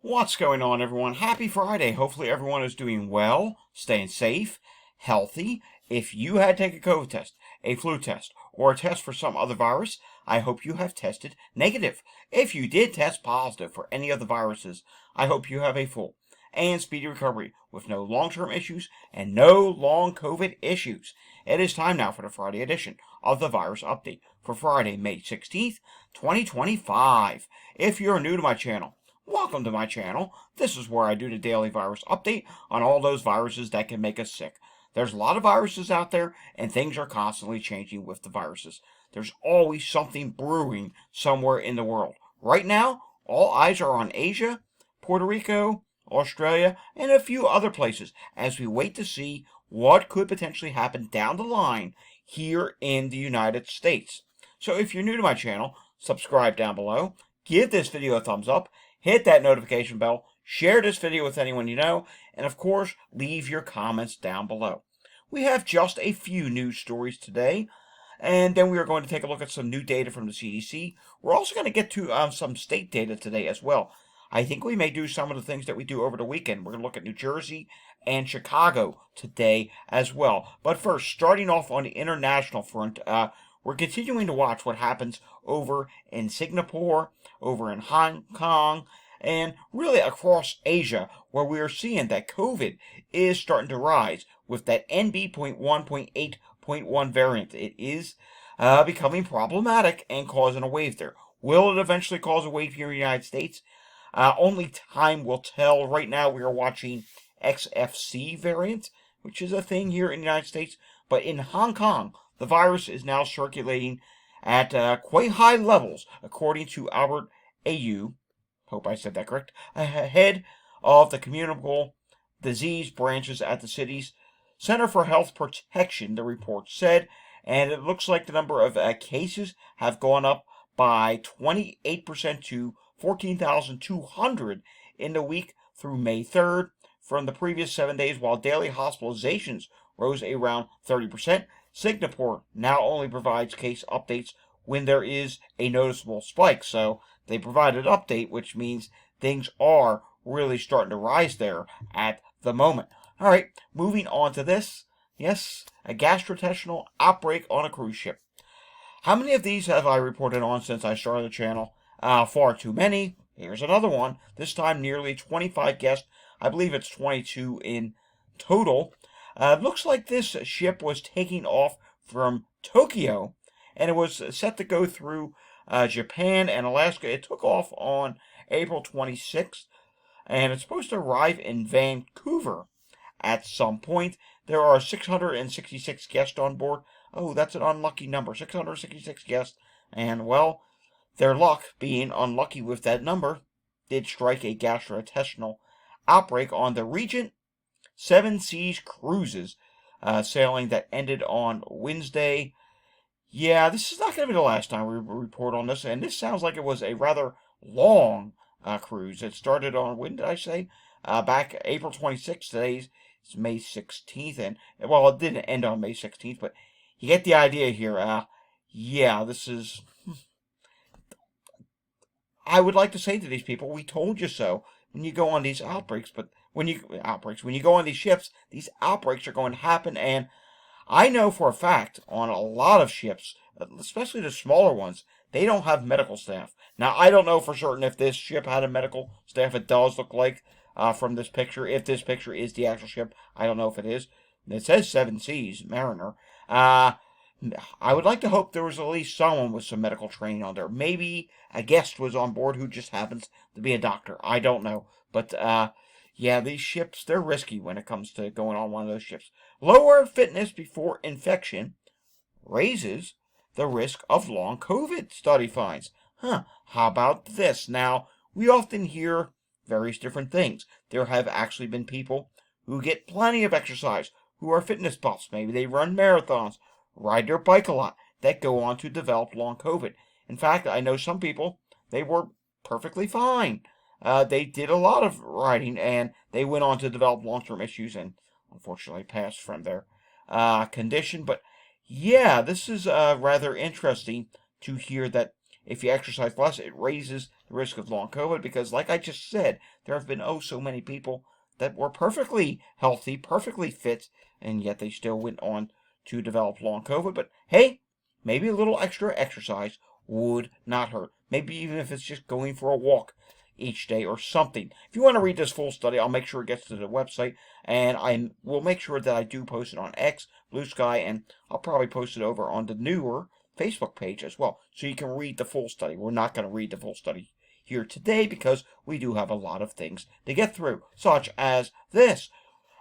What's going on, everyone? Happy Friday. Hopefully everyone is doing well, staying safe, healthy. If you had to take a COVID test, a flu test, or a test for some other virus, I hope you have tested negative. If you did test positive for any of the viruses, I hope you have a full and speedy recovery with no long-term issues and no long COVID issues. It is time now for the Friday edition of the Virus Update for Friday, May 16th, 2025. If you're new to my channel, welcome to my channel. This is where I do the daily virus update on all those viruses that can make us sick. There's a lot of viruses out there, and things are constantly changing with the viruses. There's always something brewing somewhere in the world. Right now, all eyes are on Asia, Puerto Rico, Australia, and a few other places as we wait to see what could potentially happen down the line here in the United States. So if you're new to my channel, subscribe down below, give this video a thumbs up, hit that notification bell, share this video with anyone you know, and of course, leave your comments down below. We have just a few news stories today, and then we are going to take a look at some new data from the CDC. We're also going to get to some state data today as well. I think we may do some of the things that we do over the weekend. We're going to look at New Jersey and Chicago today as well. But first, starting off on the international front, we're continuing to watch what happens over in Singapore, over in Hong Kong, and really across Asia, where we are seeing that COVID is starting to rise with that NB.1.8.1 variant. It is becoming problematic and causing a wave there. Will it eventually cause a wave here in the United States? Only time will tell. Right now, we are watching XFC variant, which is a thing here in the United States. But in Hong Kong, the virus is now circulating at quite high levels, according to Albert Au, hope I said that correct, head of the communicable disease branches at the city's Center for Health Protection, the report said, and it looks like the number of cases have gone up by 28% to 14,200 in the week through May 3rd from the previous 7 days, while daily hospitalizations rose around 30%. Singapore now only provides case updates when there is a noticeable spike. So they provided an update, which means things are really starting to rise there at the moment. All right, moving on to this. Yes, a gastrointestinal outbreak on a cruise ship. How many of these have I reported on since I started the channel? Far too many. Here's another one. This time nearly 25 guests. I believe it's 22 in total. Looks like this ship was taking off from Tokyo, and it was set to go through Japan and Alaska. It took off on April 26th, and it's supposed to arrive in Vancouver at some point. There are 666 guests on board. Oh, that's an unlucky number, 666 guests. And, well, their luck, being unlucky with that number, did strike a gastrointestinal outbreak on the Regent Seven Seas Cruises sailing that ended on Wednesday. Yeah, this is not going to be the last time we report on this, and this sounds like it was a rather long cruise. It started on, when did I say? Back April 26th. Today's May 16th, and, well, it didn't end on May 16th, but you get the idea here. Yeah, this is... I would like to say to these people, we told you so when you go on these outbreaks, but when you go on these ships, these outbreaks are going to happen, and I know for a fact on a lot of ships, especially the smaller ones, they don't have medical staff. Now, I don't know for certain if this ship had a medical staff. It does look like from this picture. If this picture is the actual ship, I don't know if it is. It says Seven Seas Mariner. I would like to hope there was at least someone with some medical training on there. Maybe a guest was on board who just happens to be a doctor. I don't know. But, yeah, these ships, they're risky when it comes to going on one of those ships. Lower fitness before infection raises the risk of long COVID, study finds. How about this? Now, we often hear various different things. There have actually been people who get plenty of exercise, who are fitness buffs. Maybe they run marathons, ride their bike a lot, that go on to develop long COVID. In fact, I know some people, they were perfectly fine. They did a lot of riding, and they went on to develop long-term issues and unfortunately passed from their condition. But yeah, this is rather interesting to hear that if you exercise less, it raises the risk of long COVID because, like I just said, there have been so many people that were perfectly healthy, perfectly fit, and yet they still went on to develop long COVID. But hey, maybe a little extra exercise would not hurt. Maybe even if it's just going for a walk each day or something. If you want to read this full study, I'll make sure it gets to the website, and I will make sure that I do post it on X, Blue Sky, and I'll probably post it over on the newer Facebook page as well, so you can read the full study. We're not going to read the full study here today because we do have a lot of things to get through, such as this.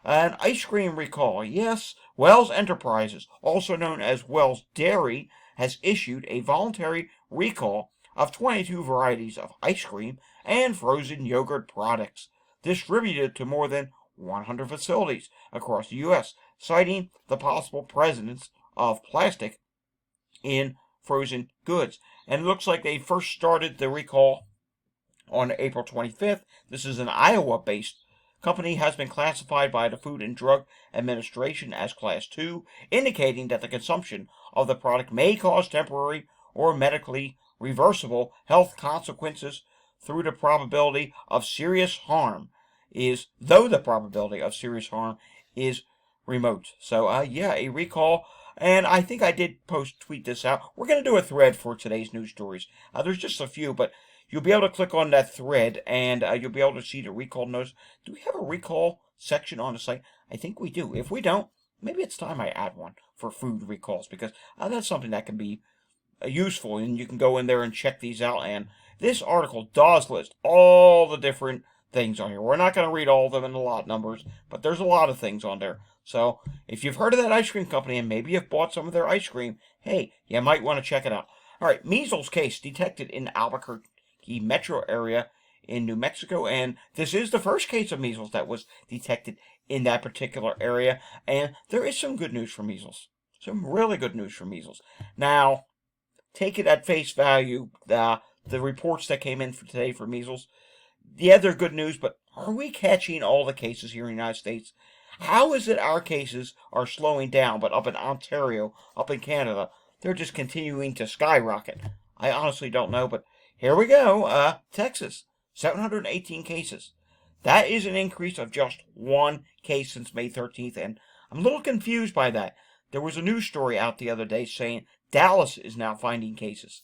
An ice cream recall. Yes, Wells Enterprises, also known as Wells Dairy, has issued a voluntary recall of 22 varieties of ice cream and frozen yogurt products, distributed to more than 100 facilities across the U.S., citing the possible presence of plastic in frozen goods. And it looks like they first started the recall on April 25th. This is an Iowa-based company, has been classified by the Food and Drug Administration as Class 2, indicating that the consumption of the product may cause temporary or medically reversible health consequences though the probability of serious harm is remote. So yeah, a recall. And I think I did tweet this out. We're going to do a thread for today's news stories. There's just a few, but you'll be able to click on that thread, and you'll be able to see the recall notice. Do we have a recall section on the site? I think we do. If we don't, maybe it's time I add one for food recalls, because that's something that can be useful, and you can go in there and check these out. And this article does list all the different things on here. We're not going to read all of them in the lot numbers, but there's a lot of things on there. So if you've heard of that ice cream company and maybe you've bought some of their ice cream, hey, you might want to check it out. All right, measles case detected in Albuquerque metro area in New Mexico, and this is the first case of measles that was detected in that particular area, and there is some good news for measles. Some really good news for measles. Now, take it at face value, the reports that came in for today for measles, yeah, they're good news, but are we catching all the cases here in the United States? How is it our cases are slowing down, but up in Ontario, up in Canada, they're just continuing to skyrocket? I honestly don't know, but here we go. Texas, 718 cases. That is an increase of just one case since May 13th, and I'm a little confused by that. There was a news story out the other day saying Dallas is now finding cases.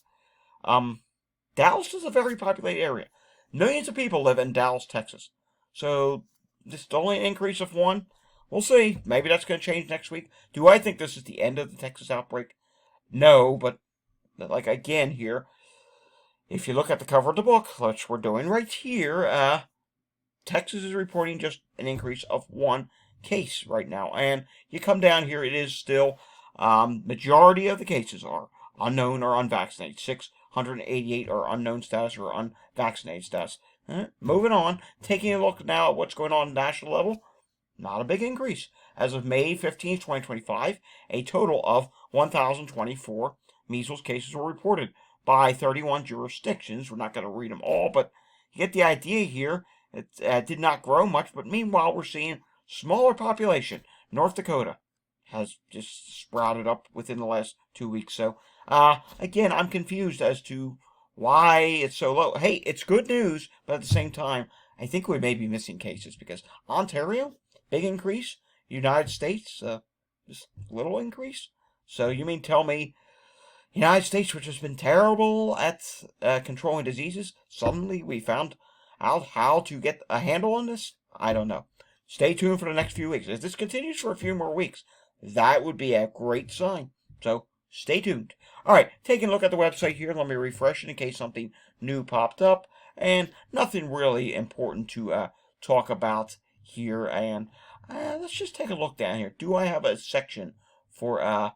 Dallas is a very populated area. Millions of people live in Dallas, Texas. So this is only an increase of one. We'll see. Maybe that's going to change next week. Do I think this is the end of the Texas outbreak? No, but like again here, if you look at the cover of the book, which we're doing right here, Texas is reporting just an increase of one case right now. And you come down here, it is still, majority of the cases are unknown or unvaccinated. 688 are unknown status or unvaccinated status. Moving on, taking a look now at what's going on at national level, not a big increase. As of May 15, 2025, a total of 1,024 measles cases were reported by 31 jurisdictions. We're not going to read them all, but you get the idea here. It did not grow much, but meanwhile, we're seeing smaller population. North Dakota has just sprouted up within the last 2 weeks. So, again, I'm confused as to why it's so low. Hey, it's good news, but at the same time, I think we may be missing cases because Ontario, big increase. United States, just little increase. So you mean tell me United States, which has been terrible at controlling diseases, suddenly we found out how to get a handle on this? I don't know. Stay tuned for the next few weeks. If this continues for a few more weeks, that would be a great sign. So stay tuned. All right, taking a look at the website here. Let me refresh it in case something new popped up. And nothing really important to talk about here. And let's just take a look down here. Do I have a section for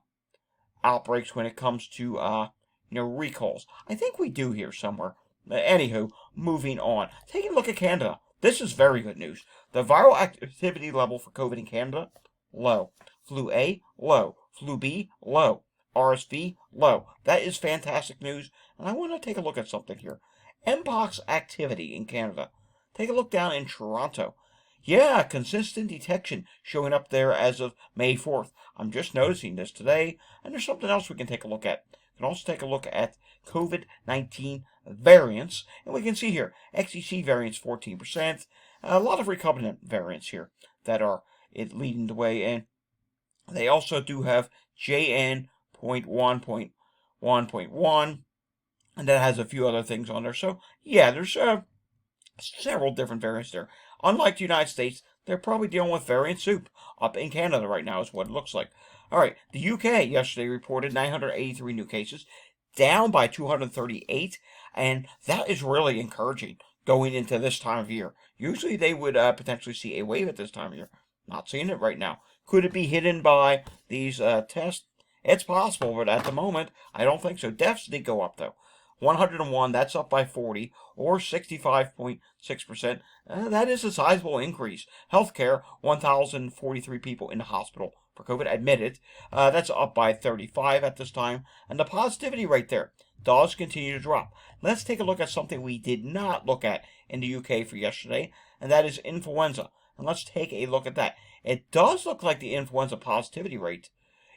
outbreaks when it comes to recalls? I think we do here somewhere. Anywho, moving on. Taking a look at Canada. This is very good news. The viral activity level for COVID in Canada, low. Flu A, low. Flu B, low. RSV, low. That is fantastic news. And I want to take a look at something here. Mpox activity in Canada. Take a look down in Toronto. Yeah, consistent detection showing up there as of May 4th. I'm just noticing this today, and there's something else we can take a look at. You can also take a look at COVID-19 variants, and we can see here XEC variants 14%. A lot of recombinant variants here that are leading the way, and they also do have JN.1.1.1, and that has a few other things on there. So yeah, there's several different variants there. Unlike the United States, they're probably dealing with variant soup up in Canada right now is what it looks like. All right, the UK yesterday reported 983 new cases, down by 238, and that is really encouraging going into this time of year. Usually they would potentially see a wave at this time of year. Not seeing it right now. Could it be hidden by these tests? It's possible, but at the moment, I don't think so. Deaths did go up, though. 101, that's up by 40, or 65.6%. That is a sizable increase. Healthcare, 1,043 people in the hospital for COVID admitted. That's up by 35 at this time. And the positivity rate there does continue to drop. Let's take a look at something we did not look at in the UK for yesterday, and that is influenza. And let's take a look at that. It does look like the influenza positivity rate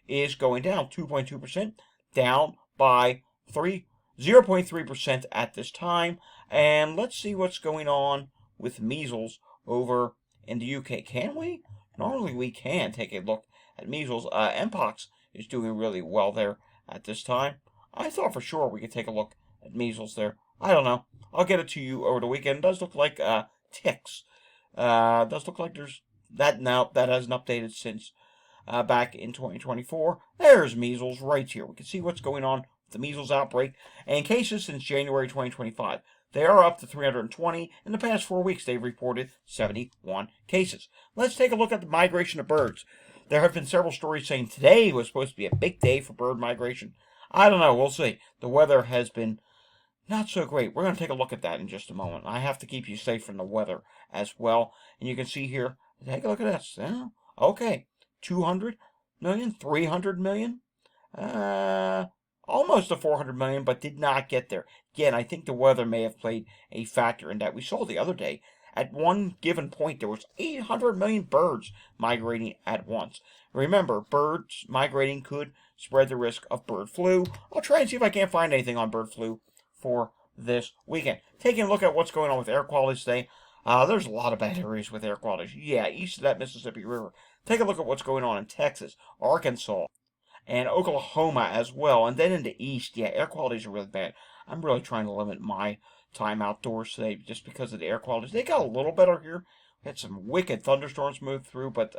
is going down 2.2%, down by 0.3% at this time. And let's see what's going on with measles over in the UK. Can we? Normally we can take a look at measles. Mpox is doing really well there at this time. I thought for sure we could take a look at measles there. I don't know. I'll get it to you over the weekend. It does look like ticks. Does look like there's that now. That hasn't updated since back in 2024. There's measles right here. We can see what's going on with the measles outbreak and cases since January 2025. They are up to 320. In the past 4 weeks, they've reported 71 cases. Let's take a look at the migration of birds. There have been several stories saying today was supposed to be a big day for bird migration. I don't know. We'll see. The weather has been not so great. We're going to take a look at that in just a moment. I have to keep you safe from the weather as well. And you can see here, take a look at this. Yeah, okay. 200 million, 300 million, almost to 400 million, but did not get there. Again, I think the weather may have played a factor in that. We saw the other day, at one given point, there was 800 million birds migrating at once. Remember, birds migrating could spread the risk of bird flu. I'll try and see if I can't find anything on bird flu for this weekend. Taking a look at what's going on with air quality today. There's a lot of bad areas with air quality. Yeah, east of that Mississippi River. Take a look at what's going on in Texas, Arkansas, and Oklahoma as well. And then in the east, yeah, air qualities are really bad. I'm really trying to limit my time outdoors today just because of the air quality. They got a little better here. We had some wicked thunderstorms move through, but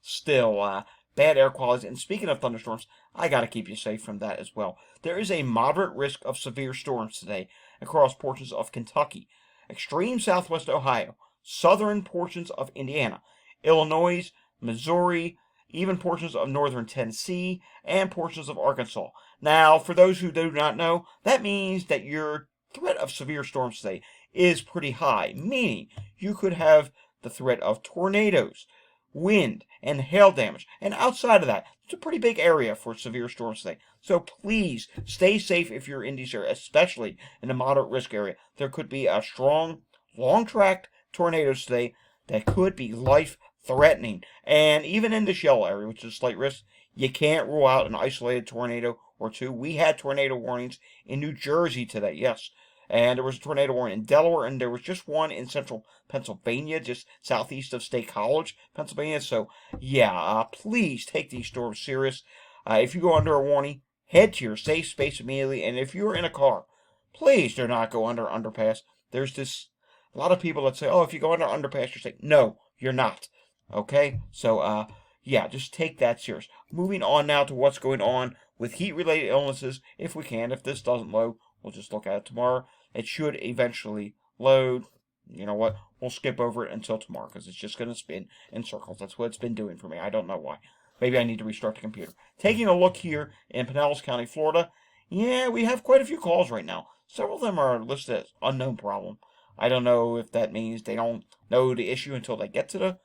still bad air quality. And speaking of thunderstorms, I got to keep you safe from that as well. There is a moderate risk of severe storms today across portions of Kentucky, extreme southwest Ohio, southern portions of Indiana, Illinois, Missouri, even portions of northern Tennessee, and portions of Arkansas. Now, for those who do not know, that means that your threat of severe storms today is pretty high, meaning you could have the threat of tornadoes, wind, and hail damage. And outside of that, it's a pretty big area for severe storms today. So please stay safe if you're in these areas, especially in the moderate risk area. There could be a strong, long-tracked tornadoes today that could be life-threatening. And even in the shell area, which is a slight risk, you can't rule out an isolated tornado or two. We had tornado warnings in New Jersey today, yes. And there was a tornado warning in Delaware, and there was just one in central Pennsylvania, just southeast of State College, Pennsylvania. So, yeah, please take these storms serious. If you go under a warning, head to your safe space immediately. And if you're in a car, please do not go under underpass. There's a lot of people that say, oh, if you go under underpass, you're safe. No, you're not. Okay? So, yeah, just take that serious. Moving on now to what's going on with heat-related illnesses, if we can. If this doesn't load, we'll just look at it tomorrow. It should eventually load. You know what? We'll skip over it until tomorrow because it's just going to spin in circles. That's what it's been doing for me. I don't know why. Maybe I need to restart the computer. Taking a look here in Pinellas County, Florida. Yeah, we have quite a few calls right now. Several of them are listed as unknown problem. I don't know if that means they don't know the issue until they get to the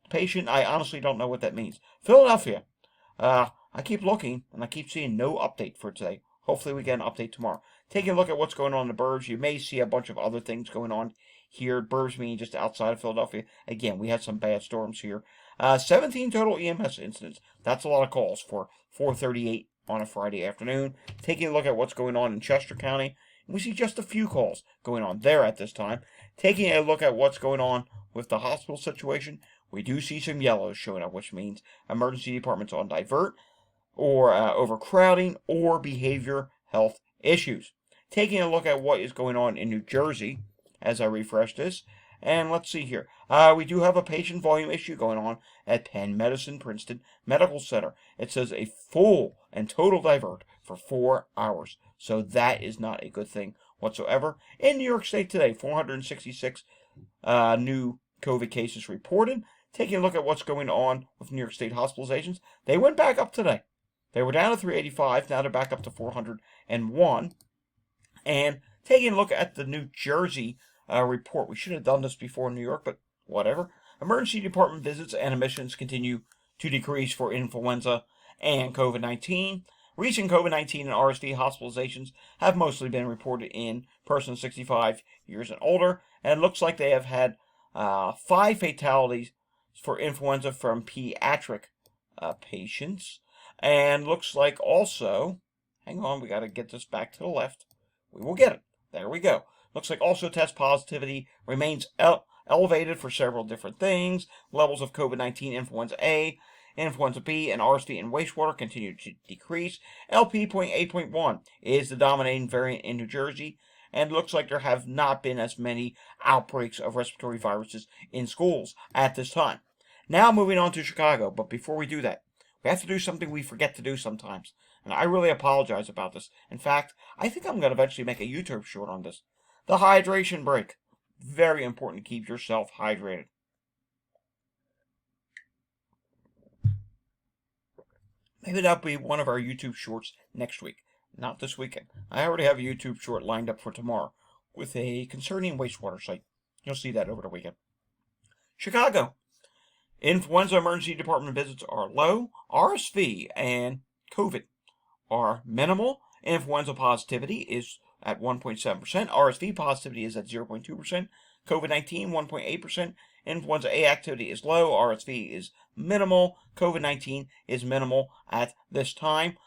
patient. I honestly don't know what that means. Philadelphia. I keep looking, and I keep seeing no update for today. Hopefully we get an update tomorrow. Taking a look at what's going on in the burbs, you may see a bunch of other things going on here. Burbs meaning just outside of Philadelphia. Again, we had some bad storms here. 17 total EMS incidents. That's a lot of calls for 4:38 on a Friday afternoon, taking a look at what's going on in Chester County. We see just a few calls going on there at this time. Taking a look at what's going on with the hospital situation, we do see some yellows showing up, which means emergency departments on divert, or overcrowding, or behavior health issues. Taking a look at what is going on in New Jersey, as I refresh this, and let's see here. We do have a patient volume issue going on at Penn Medicine Princeton Medical Center. It says a full and total divert for 4 hours. So that is not a good thing whatsoever. In New York State today, 466 new COVID cases reported. Taking a look at what's going on with New York State hospitalizations, they went back up today. They were down to 385, now they're back up to 401. And taking a look at the New Jersey report, we should have done this before in New York, but whatever. Emergency department visits and admissions continue to decrease for influenza and COVID-19. Recent COVID-19 and RSV hospitalizations have mostly been reported in persons 65 years and older, and it looks like they have had 5 fatalities for influenza from pediatric patients. And looks like also, hang on, we got to get this back to the left. We will get it. There we go. Looks like also test positivity remains elevated for several different things. Levels of COVID-19, influenza A, influenza B, and RSV in wastewater continue to decrease. LP.8.1 is the dominating variant in New Jersey, and it looks like there have not been as many outbreaks of respiratory viruses in schools at this time. Now moving on to Chicago, but before we do that, we have to do something we forget to do sometimes, and I really apologize about this. In fact, I think I'm going to eventually make a YouTube short on this. The hydration break. Very important to keep yourself hydrated. Maybe that'll be one of our YouTube shorts next week, not this weekend. I already have a YouTube short lined up for tomorrow with a concerning wastewater site. You'll see that over the weekend. Chicago. Influenza emergency department visits are low. RSV and COVID are minimal. Influenza positivity is at 1.7%. RSV positivity is at 0.2%. COVID-19, 1.8%. Influenza A activity is low. RSV is minimal. COVID-19 is minimal at this time.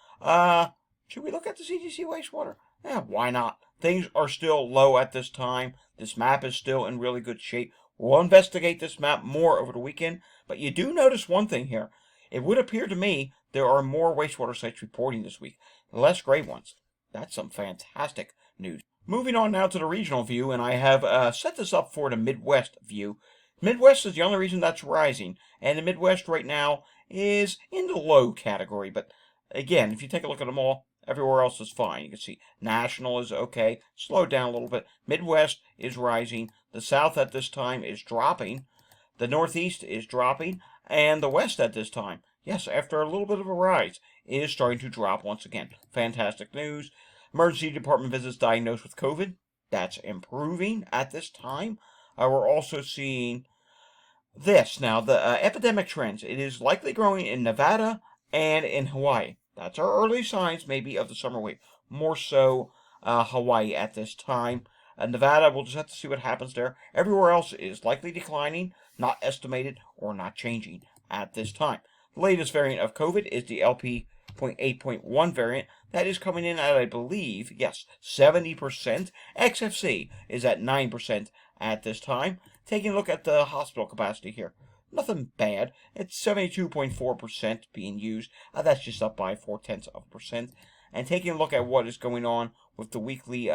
Should we look at the CDC wastewater? Yeah, why not? Things are still low at this time. This map is still in really good shape. We'll investigate this map more over the weekend, but you do notice one thing here. It would appear to me there are more wastewater sites reporting this week, less gray ones. That's some fantastic news. Moving on now to the regional view, and I have set this up for the Midwest view. Midwest is the only region that's rising, and the Midwest right now is in the low category, but again, if you take a look at them all, everywhere else is fine. You can see National is okay, slowed down a little bit. Midwest is rising. The South at this time is dropping. The Northeast is dropping. And the West at this time, yes, after a little bit of a rise, is starting to drop once again. Fantastic news. Emergency department visits diagnosed with COVID. That's improving at this time. We're also seeing this. Now, the epidemic trends. It is likely growing in Nevada and in Hawaii. That's our early signs, maybe, of the summer wave. More so, Hawaii at this time. Nevada, we'll just have to see what happens there. Everywhere else is likely declining, not estimated, or not changing at this time. The latest variant of COVID is the LP.8.1 variant. That is coming in at, I believe, yes, 70%. XFC is at 9% at this time. Taking a look at the hospital capacity here. Nothing bad. It's 72.4% being used. That's just up by 0.4%. And taking a look at what is going on with the weekly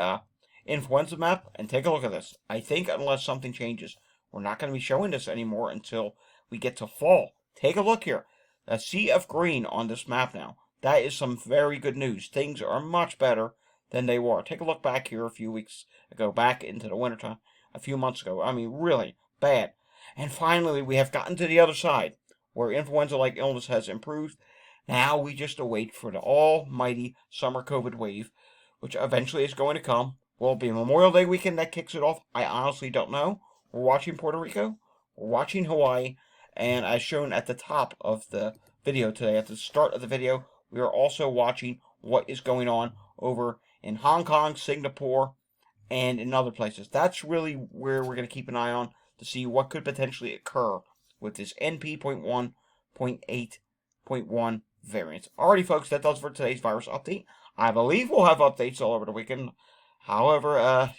influenza map, and take a look at this. I think unless something changes, we're not going to be showing this anymore until we get to fall. Take a look here. A sea of green on this map now. That is some very good news. Things are much better than they were. Take a look back here a few weeks ago, back into the wintertime, a few months ago. I mean, really bad. And finally, we have gotten to the other side, where influenza-like illness has improved. Now we just await for the almighty summer COVID wave, which eventually is going to come. Will it be Memorial Day weekend that kicks it off? I honestly don't know. We're watching Puerto Rico. We're watching Hawaii. And as shown at the top of the video today, at the start of the video, we are also watching what is going on over in Hong Kong, Singapore, and in other places. That's really where we're going to keep an eye on to see what could potentially occur with this NP.1.8.1 variants. Alrighty, folks, that does for today's virus update. I believe we'll have updates all over the weekend. However,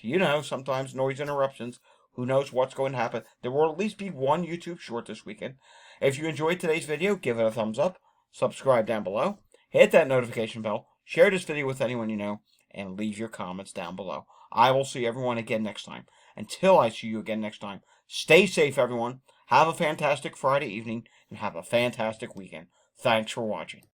sometimes noise interruptions. Who knows what's going to happen? There will at least be one YouTube short this weekend. If you enjoyed today's video, give it a thumbs up, subscribe down below, hit that notification bell, share this video with anyone you know, and leave your comments down below. I will see everyone again next time. Until I see you again next time, stay safe, everyone. Have a fantastic Friday evening, and have a fantastic weekend. Thanks for watching.